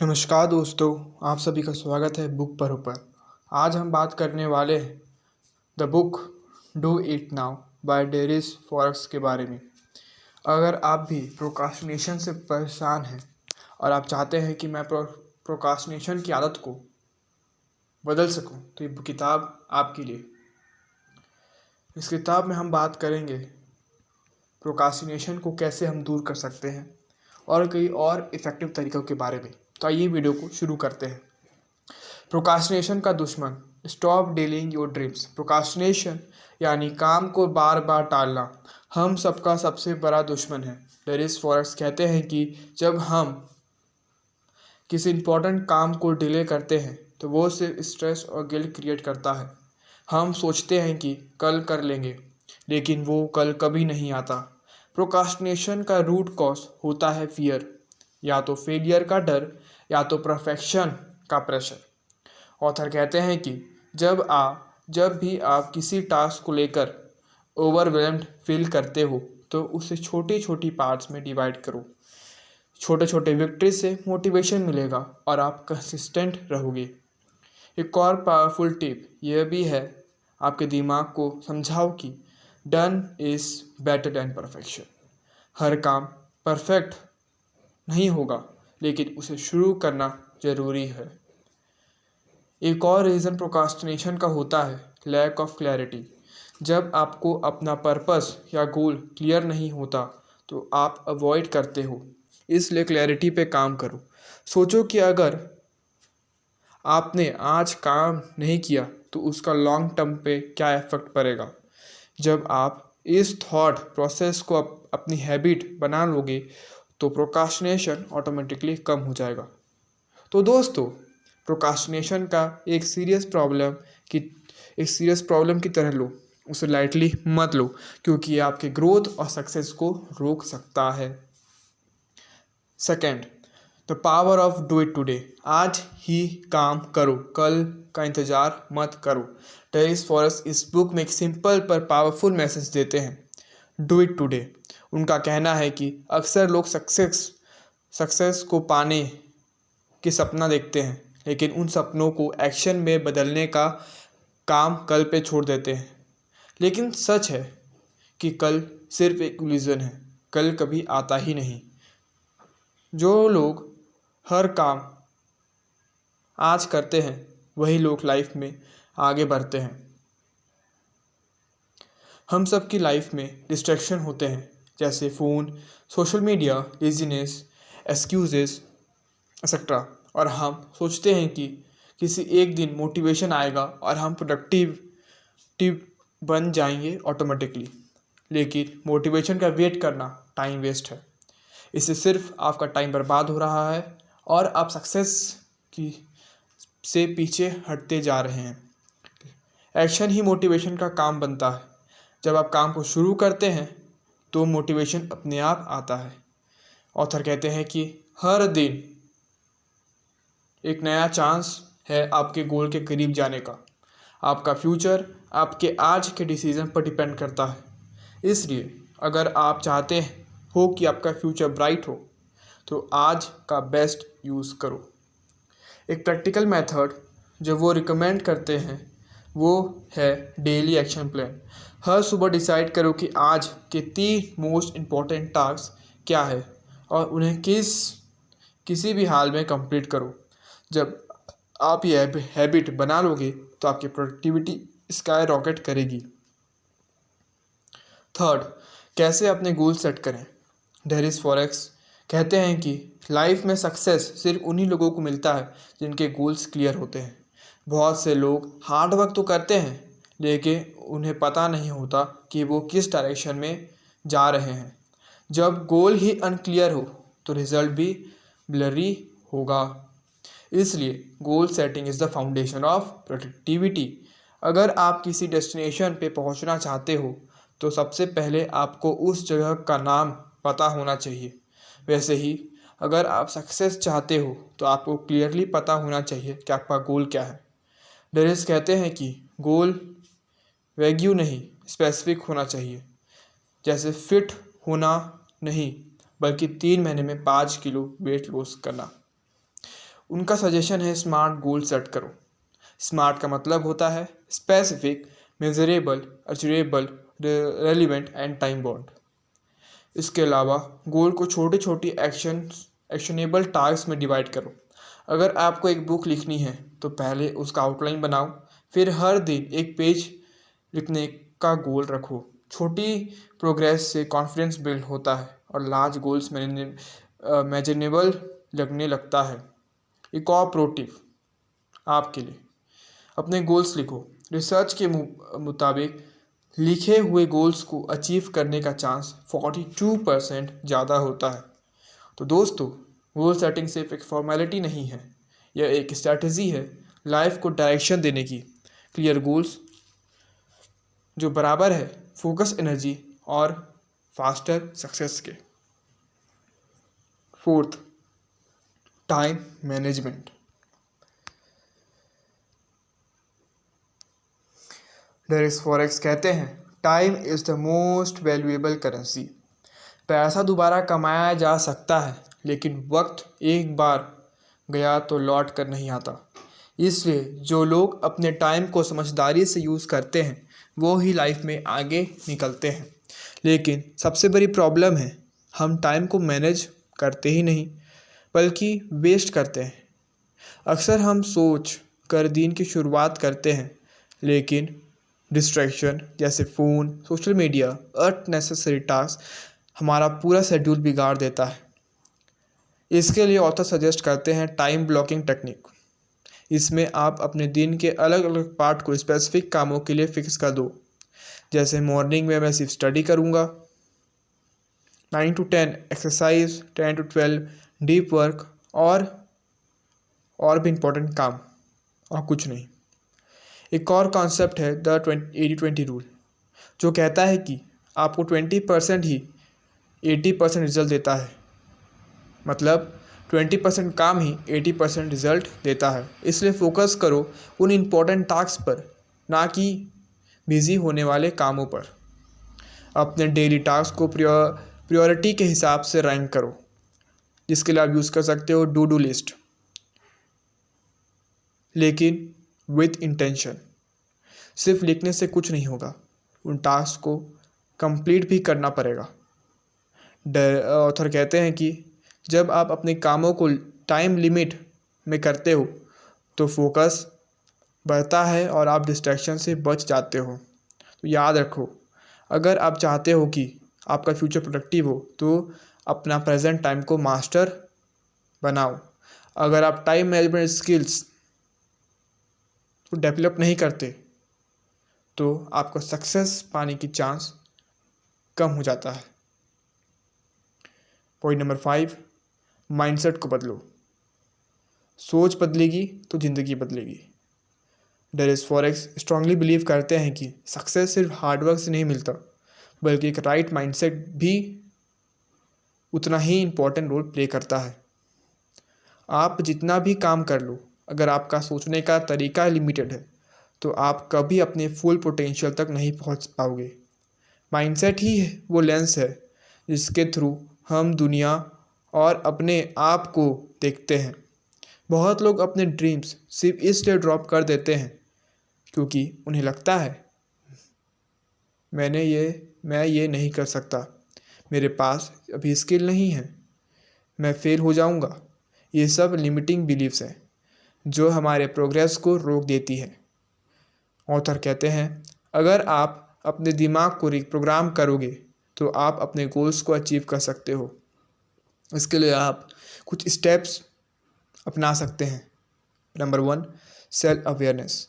नमस्कार दोस्तों, आप सभी का स्वागत है बुक पर ऊपर। आज हम बात करने वाले हैं the book do it now by Darius Foroux के बारे में। अगर आप भी प्रोक्रास्टिनेशन से परेशान हैं और आप चाहते हैं कि मैं प्रोक्रास्टिनेशन की आदत को बदल सकूं, तो ये किताब आपके लिए। इस किताब में हम बात करेंगे प्रोक्रास्टिनेशन को कैसे हम दूर कर सकते हैं और कई और इफ़ेक्टिव तरीक़ों के बारे में। तो आइए वीडियो को शुरू करते हैं। प्रोक्रास्टिनेशन का दुश्मन, stop dealing your dreams. Procrastination यानी काम को बार बार टालना हम सबका सबसे बड़ा दुश्मन है। डेरिस फॉरेस्ट कहते हैं कि जब हम किसी इंपॉर्टेंट काम को डिले करते हैं तो वो सिर्फ स्ट्रेस और गिल्ट क्रिएट करता है। हम सोचते हैं कि कल कर लेंगे, लेकिन वो कल कभी नहीं आता। प्रोक्रास्टिनेशन का रूट कॉज होता है फियर, या तो फेलियर का डर या तो परफेक्शन का प्रेशर। ऑथर कहते हैं कि जब भी आप किसी टास्क को लेकर ओवरवेल्म्ड फील करते हो तो उसे छोटी छोटी पार्ट्स में डिवाइड करो। छोटे छोटे विक्ट्री से मोटिवेशन मिलेगा और आप कंसिस्टेंट रहोगे। एक और पावरफुल टिप यह भी है, आपके दिमाग को समझाओ कि done is better than perfection. हर काम परफेक्ट नहीं होगा, लेकिन उसे शुरू करना ज़रूरी है। एक और रीज़न प्रोक्रास्टिनेशन का होता है लैक ऑफ क्लैरिटी। जब आपको अपना पर्पस या गोल क्लियर नहीं होता तो आप अवॉइड करते हो, इसलिए क्लैरिटी पे काम करो। सोचो कि अगर आपने आज काम नहीं किया तो उसका लॉन्ग टर्म पे क्या इफ़ेक्ट पड़ेगा। जब आप इस थॉट प्रोसेस को अपनी हैबिट बना लोगे तो प्रोक्रास्टिनेशन ऑटोमेटिकली कम हो जाएगा। तो दोस्तों, प्रोक्रास्टिनेशन का एक सीरियस प्रॉब्लम की तरह लो, उसे लाइटली मत लो, क्योंकि ये आपके ग्रोथ और सक्सेस को रोक सकता है। Second, the power of do it today. आज ही काम करो, कल का इंतज़ार मत करो। डेरिस फॉरेस्ट इस बुक में एक सिंपल पर पावरफुल मैसेज देते हैं, डू इट टुडे। उनका कहना है कि अक्सर लोग सक्सेस को पाने के सपना देखते हैं, लेकिन उन सपनों को एक्शन में बदलने का काम कल पे छोड़ देते हैं। लेकिन सच है कि कल सिर्फ एक इल्यूजन है, कल कभी आता ही नहीं। जो लोग हर काम आज करते हैं वही लोग लाइफ में आगे बढ़ते हैं। हम सब की लाइफ में डिस्ट्रैक्शन होते हैं, जैसे phone, social media, laziness, excuses etcetera, और हम सोचते हैं कि किसी एक दिन मोटिवेशन आएगा और हम प्रोडक्टिव बन जाएंगे ऑटोमेटिकली। लेकिन मोटिवेशन का वेट करना टाइम वेस्ट है। इससे सिर्फ आपका टाइम बर्बाद हो रहा है और आप सक्सेस से पीछे हटते जा रहे हैं। एक्शन ही मोटिवेशन का काम बनता है। जब आप काम को शुरू करते हैं तो मोटिवेशन अपने आप आता है। ऑथर कहते हैं कि हर दिन एक नया चांस है आपके गोल के करीब जाने का। आपका फ्यूचर आपके आज के डिसीज़न पर डिपेंड करता है। इसलिए अगर आप चाहते हो कि आपका फ्यूचर ब्राइट हो तो आज का बेस्ट यूज़ करो। एक प्रैक्टिकल मेथड जो वो रिकमेंड करते हैं वो है डेली एक्शन प्लान। हर सुबह डिसाइड करो कि आज के 3 मोस्ट इम्पॉर्टेंट टास्क क्या है और उन्हें किसी भी हाल में कंप्लीट करो। जब आप ये हैबिट बना लोगे तो आपकी प्रोडक्टिविटी स्काई रॉकेट करेगी। थर्ड, कैसे अपने गोल सेट करें। डेरिस फॉरेस्ट कहते हैं कि लाइफ में सक्सेस सिर्फ उन्हीं लोगों को मिलता है जिनके गोल्स क्लियर होते हैं। बहुत से लोग हार्ड वर्क तो करते हैं, लेकिन उन्हें पता नहीं होता कि वो किस डायरेक्शन में जा रहे हैं। जब गोल ही अनक्लियर हो तो रिजल्ट भी ब्लरी होगा। इसलिए goal setting is the foundation of productivity. अगर आप किसी डेस्टिनेशन पे पहुंचना चाहते हो तो सबसे पहले आपको उस जगह का नाम पता होना चाहिए। वैसे ही अगर आप सक्सेस चाहते हो तो आपको क्लियरली पता होना चाहिए कि आपका गोल क्या है। डेरिस कहते हैं कि गोल वैग्यू नहीं, स्पेसिफिक होना चाहिए। जैसे फिट होना नहीं, बल्कि 3 महीने में 5 किलो वेट लॉस करना। उनका सजेशन है स्मार्ट गोल सेट करो। स्मार्ट का मतलब होता है specific, measurable, achievable, relevant and time bound. इसके अलावा गोल को छोटी छोटी एक्शनेबल टास्क में डिवाइड करो। अगर आपको एक बुक लिखनी है तो पहले उसका आउटलाइन बनाओ, फिर हर दिन एक पेज लिखने का गोल रखो। छोटी प्रोग्रेस से कॉन्फिडेंस बिल्ड होता है और लार्ज गोल्स मेजरेबल लगने लगता है। एक और प्रो टिप आपके लिए, अपने गोल्स लिखो। रिसर्च के मुताबिक लिखे हुए गोल्स को अचीव करने का चांस 42% ज़्यादा होता है। तो दोस्तों, गोल सेटिंग सिर्फ एक फॉर्मेलिटी नहीं है, यह एक स्ट्रैटेजी है लाइफ को डायरेक्शन देने की। क्लियर गोल्स जो बराबर है फोकस एनर्जी और फास्टर सक्सेस के। Fourth, time management. Darius Foroux कहते हैं time is the most valuable currency. पैसा दोबारा कमाया जा सकता है, लेकिन वक्त एक बार गया तो लौट कर नहीं आता। इसलिए जो लोग अपने टाइम को समझदारी से यूज़ करते हैं वो ही लाइफ में आगे निकलते हैं। लेकिन सबसे बड़ी प्रॉब्लम है हम टाइम को मैनेज करते ही नहीं बल्कि वेस्ट करते हैं। अक्सर हम सोच कर दिन की शुरुआत करते हैं, लेकिन डिस्ट्रैक्शन जैसे phone, social media, unnecessary task हमारा पूरा शेड्यूल बिगाड़ देता है। इसके लिए ऑथर सजेस्ट करते हैं टाइम ब्लॉकिंग टेक्निक। इसमें आप अपने दिन के अलग अलग पार्ट को स्पेसिफिक कामों के लिए फिक्स कर दो। जैसे मॉर्निंग में मैं सिर्फ स्टडी करूँगा, 9 to 10 exercise, 10 to 12 deep work और भी इम्पोर्टेंट काम और कुछ नहीं। एक और कॉन्सेप्ट है द 80-20 रूल, जो कहता है कि आपको 20% ही 80% रिजल्ट देता है। मतलब 20% काम ही 80% रिजल्ट देता है। इसलिए फोकस करो उन इम्पोर्टेंट टास्क पर, ना कि बिजी होने वाले कामों पर। अपने डेली टास्क को प्रायोरिटी के हिसाब से रैंक करो, जिसके लिए आप यूज़ कर सकते हो डू लिस्ट, लेकिन विथ इंटेंशन। सिर्फ लिखने से कुछ नहीं होगा, उन टास्क को कंप्लीट भी करना पड़ेगा। ऑथर कहते हैं कि जब आप अपने कामों को टाइम लिमिट में करते हो तो फोकस बढ़ता है और आप डिस्ट्रैक्शन से बच जाते हो। तो याद रखो, अगर आप चाहते हो कि आपका फ्यूचर प्रोडक्टिव हो तो अपना प्रेजेंट टाइम को मास्टर बनाओ। अगर आप टाइम मैनेजमेंट स्किल्स को डेवलप नहीं करते तो आपको सक्सेस पाने की चांस कम हो जाता है। पॉइंट नंबर 5, माइंडसेट को बदलो। सोच बदलेगी तो ज़िंदगी बदलेगी। डेरिस फॉरेक्स स्ट्रांगली बिलीव करते हैं कि सक्सेस सिर्फ हार्डवर्क से नहीं मिलता, बल्कि एक राइट माइंडसेट भी उतना ही इम्पोर्टेंट रोल प्ले करता है। आप जितना भी काम कर लो, अगर आपका सोचने का तरीका लिमिटेड है तो आप कभी अपने फुल पोटेंशियल तक नहीं पहुंच पाओगे। माइंडसेट ही वो लेंस है जिसके थ्रू हम दुनिया और अपने आप को देखते हैं। बहुत लोग अपने ड्रीम्स सिर्फ इसलिए ड्रॉप कर देते हैं क्योंकि उन्हें लगता है मैं ये नहीं कर सकता, मेरे पास अभी स्किल नहीं है, मैं फेल हो जाऊंगा। ये सब लिमिटिंग बिलीव्स हैं जो हमारे प्रोग्रेस को रोक देती है। ऑथर कहते हैं अगर आप अपने दिमाग को रिप्रोग्राम करोगे तो आप अपने गोल्स को अचीव कर सकते हो। इसके लिए आप कुछ स्टेप्स अपना सकते हैं। Number 1, self awareness.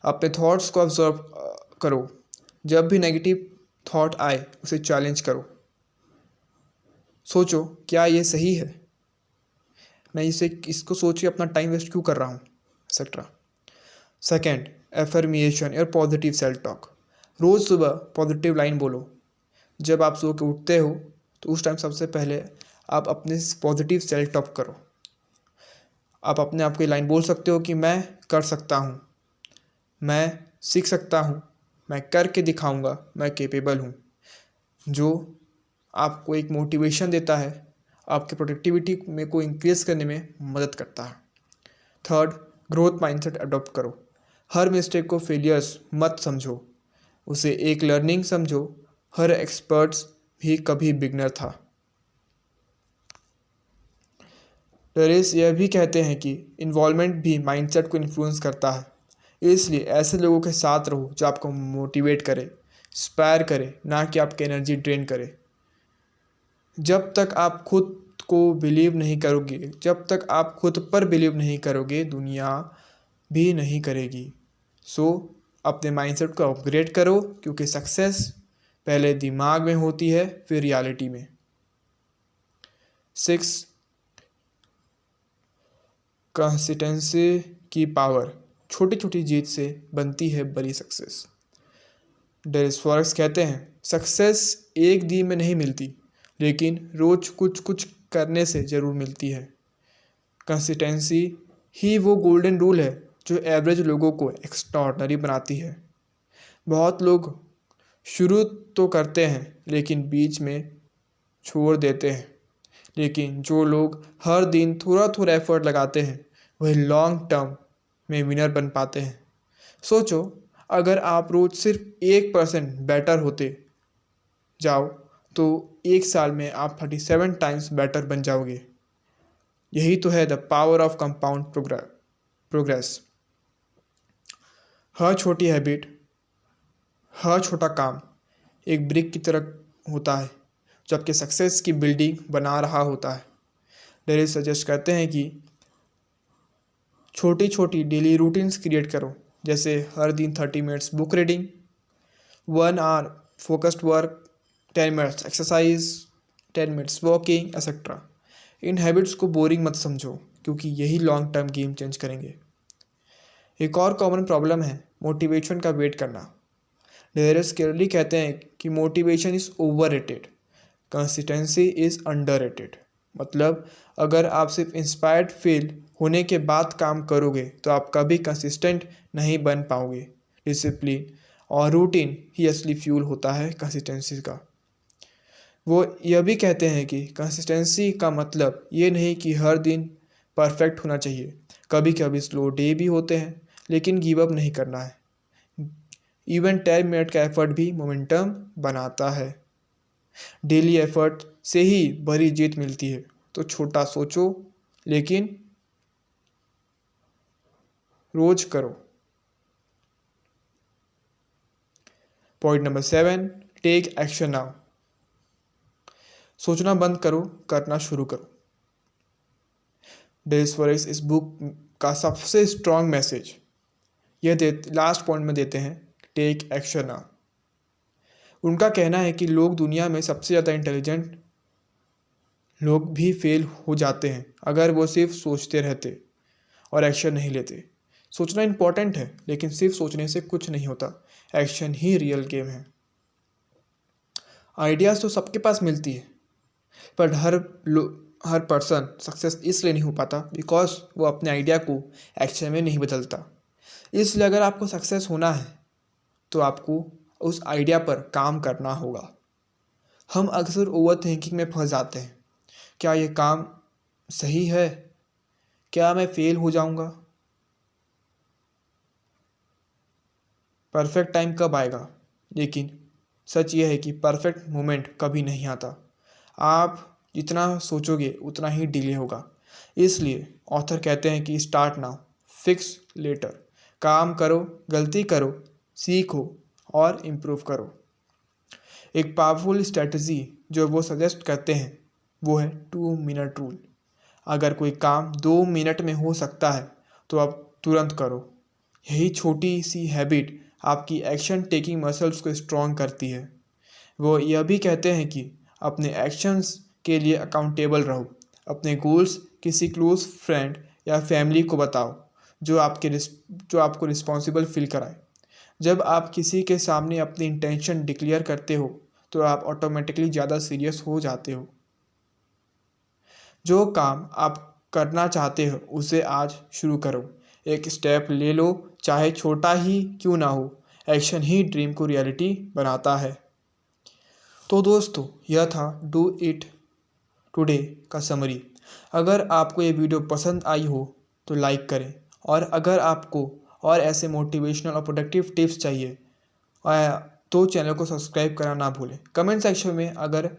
अपने थॉट्स को ऑब्जर्व करो। जब भी नेगेटिव थॉट आए उसे चैलेंज करो। सोचो क्या ये सही है, मैं इसको सोच के अपना टाइम वेस्ट क्यों कर रहा हूँ, एक्सेट्रा। सेकेंड, एफर्मिएशन और पॉजिटिव सेल्फ टॉक। रोज़ सुबह पॉजिटिव लाइन बोलो। जब आप सो के उठते हो तो उस टाइम सबसे पहले आप अपने पॉजिटिव सेल्फ टॉक करो। आप अपने आप को लाइन बोल सकते हो कि मैं कर सकता हूँ, मैं सीख सकता हूँ, मैं करके दिखाऊंगा, मैं कैपेबल हूँ। जो आपको एक मोटिवेशन देता है, आपकी प्रोडक्टिविटी में को इंक्रीज़ करने में मदद करता है। थर्ड, ग्रोथ माइंडसेट अडॉप्ट करो। हर मिस्टेक को फेलियर्स मत समझो, उसे एक लर्निंग समझो। हर एक्सपर्ट्स भी कभी बिगनर था। टेरेस यह भी कहते हैं कि इन्वॉल्वमेंट भी माइंडसेट को इन्फ्लुएंस करता है। इसलिए ऐसे लोगों के साथ रहो जो आपको मोटिवेट करे, इंस्पायर करे, ना कि आपकी एनर्जी ड्रेन करे। जब तक आप खुद को बिलीव नहीं करोगे, जब तक आप खुद पर बिलीव नहीं करोगे, दुनिया भी नहीं करेगी। सो अपने माइंडसेट को अपग्रेड करो, क्योंकि सक्सेस पहले दिमाग में होती है, फिर रियलिटी में। 6, कंसिस्टेंसी की पावर। छोटी छोटी जीत से बनती है बड़ी सक्सेस। डेरिस फॉरेक्स कहते हैं, सक्सेस एक दिन में नहीं मिलती, लेकिन रोज कुछ कुछ करने से ज़रूर मिलती है। कंसिस्टेंसी ही वो गोल्डन रूल है जो एवरेज लोगों को एक्स्ट्राऑर्डिनरी बनाती है। बहुत लोग शुरू तो करते हैं लेकिन बीच में छोड़ देते हैं, लेकिन जो लोग हर दिन थोड़ा थोड़ा एफर्ट लगाते हैं वही लॉन्ग टर्म में विनर बन पाते हैं। सोचो, अगर आप रोज सिर्फ 1% बेटर होते जाओ तो एक साल में आप 37 टाइम्स बेटर बन जाओगे। यही तो है the power of compound progress. हर छोटी हैबिट, हर छोटा काम एक ब्रिक की तरह होता है जो आपके सक्सेस की बिल्डिंग बना रहा होता है। डेली सजेस्ट करते हैं कि छोटी छोटी डेली रूटीन्स क्रिएट करो, जैसे हर दिन 30 minutes book reading, 1 hour focused work, 10 minutes exercise, 10 minutes walking etcetera. इन हैबिट्स को बोरिंग मत समझो, क्योंकि यही लॉन्ग टर्म गेम चेंज करेंगे। एक और कॉमन प्रॉब्लम है मोटिवेशन का वेट करना। डेरिस क्लियरली कहते हैं कि motivation is overrated, consistency is underrated. मतलब अगर आप सिर्फ इंस्पायर्ड फील होने के बाद काम करोगे तो आप कभी कंसिस्टेंट नहीं बन पाओगे। डिसिप्लिन और रूटीन ही असली फ्यूल होता है कंसिस्टेंसी का। वो यह भी कहते हैं कि कंसिस्टेंसी का मतलब ये नहीं कि हर दिन परफेक्ट होना चाहिए। कभी कभी स्लो डे भी होते हैं, लेकिन गिव अप नहीं करना है। इवन 10 मिनट का एफर्ट भी मोमेंटम बनाता है। डेली एफर्ट से ही बड़ी जीत मिलती है। तो छोटा सोचो, लेकिन रोज करो। Point number 7, take action now. सोचना बंद करो, करना शुरू करो। डेरिस फॉरेक्स इस बुक का सबसे स्ट्रॉन्ग मैसेज लास्ट पॉइंट में देते हैं, टेक एक्शन नाउ। उनका कहना है कि लोग दुनिया में सबसे ज़्यादा इंटेलिजेंट लोग भी फेल हो जाते हैं अगर वो सिर्फ सोचते रहते और एक्शन नहीं लेते। सोचना इम्पॉर्टेंट है, लेकिन सिर्फ सोचने से कुछ नहीं होता। एक्शन ही रियल गेम है। आइडियाज़ तो सबके पास मिलती है, पर हर पर्सन सक्सेस इसलिए नहीं हो पाता बिकॉज वो अपने आइडिया को एक्शन में नहीं बदलता। इसलिए अगर आपको सक्सेस होना है तो आपको उस आइडिया पर काम करना होगा। हम अक्सर ओवर थिंकिंग में फंस जाते हैं। क्या ये काम सही है? क्या मैं फेल हो जाऊंगा? परफेक्ट टाइम कब आएगा? लेकिन सच यह है कि परफेक्ट मोमेंट कभी नहीं आता। आप जितना सोचोगे उतना ही डिले होगा। इसलिए ऑथर कहते हैं कि स्टार्ट नाउ, फिक्स लेटर। काम करो, गलती करो, सीखो और इम्प्रूव करो। एक पावरफुल स्ट्रेटजी जो वो सजेस्ट करते हैं वो है 2 मिनट रूल। अगर कोई काम 2 मिनट में हो सकता है तो आप तुरंत करो। यही छोटी सी हैबिट आपकी एक्शन टेकिंग मसल्स को स्ट्रॉन्ग करती है। वो यह भी कहते हैं कि अपने एक्शंस के लिए अकाउंटेबल रहो। अपने गोल्स किसी क्लोज फ्रेंड या फैमिली को बताओ जो आपको रिस्पॉन्सिबल फील कराए। जब आप किसी के सामने अपनी इंटेंशन डिक्लेयर करते हो तो आप ऑटोमेटिकली ज़्यादा सीरियस हो जाते हो। जो काम आप करना चाहते हो उसे आज शुरू करो। एक स्टेप ले लो, चाहे छोटा ही क्यों ना हो। एक्शन ही ड्रीम को रियलिटी बनाता है। तो दोस्तों, यह था डू इट टुडे का समरी। अगर आपको ये वीडियो पसंद आई हो तो लाइक करें। और अगर आपको और ऐसे मोटिवेशनल और प्रोडक्टिव टिप्स चाहिए तो चैनल को सब्सक्राइब करना ना भूलें। कमेंट सेक्शन में अगर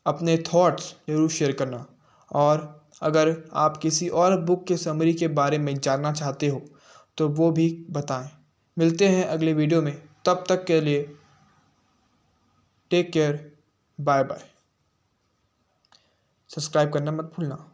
अपने थॉट्स ज़रूर शेयर करना। और अगर आप किसी और बुक के समरी के बारे में जानना चाहते हो तो वो भी बताएं। मिलते हैं अगले वीडियो में, तब तक के लिए take care, bye bye. Subscribe करना मत भूलना।